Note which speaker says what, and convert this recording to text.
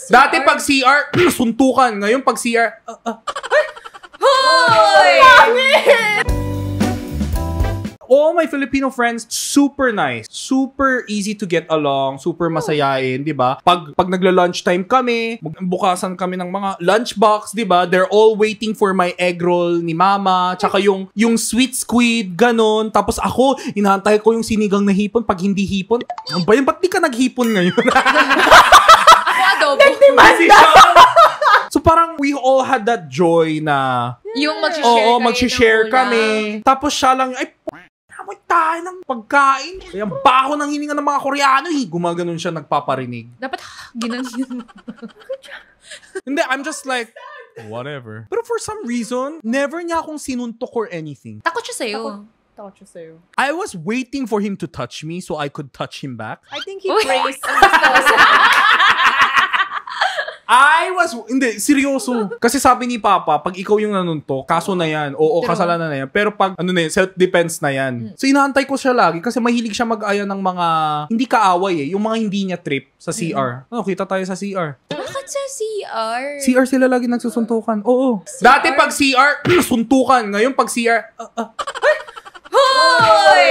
Speaker 1: Dati pag CR, suntukan. Ngayon pag CR,
Speaker 2: Hoy!
Speaker 1: all my Filipino friends, super nice. Super easy to get along. Super masayain, di ba? Pag nagla-lunchtime kami, bukasan kami ng mga lunchbox, di ba? They're all waiting for my egg roll ni mama. Tsaka yung sweet squid, ganon. Tapos ako, inahantay ko yung sinigang na hipon. Pag hindi hipon, ano ba yun? Ba't di ka naghipon ngayon?
Speaker 2: Adobo.
Speaker 1: So parang we all had that joy na
Speaker 2: Yung mag-share
Speaker 1: kami. Tapos siya lang, ay, amoy tayo ng pagkain. Kaya baho ng hininga ng mga Koreano eh. Gumaganon siya, nagpaparinig.
Speaker 2: Dapat, ginanon.
Speaker 1: Hindi, I'm just like, whatever. Pero for some reason, never niya akong sinuntok or anything.
Speaker 2: Takot siya sa'yo.
Speaker 3: Takot siya sa'yo.
Speaker 1: I was waiting for him to touch me so I could touch him back.
Speaker 3: I think he prays.
Speaker 1: Hindi, seryoso. Kasi sabi ni Papa, pag ikaw yung nanuntok, kaso na yan. Oo, kasalanan na yan. Pero pag, self-defense na yan. So, inaantay ko siya lagi kasi mahilig siya mag-aya ng mga, hindi kaaway eh. Yung mga hindi niya trip sa CR. Oh, kita tayo sa CR.
Speaker 2: Bakit sa CR?
Speaker 1: CR sila lagi nagsusuntukan. Oo. Dati pag CR, suntukan. Ngayon pag CR,
Speaker 2: Hoy!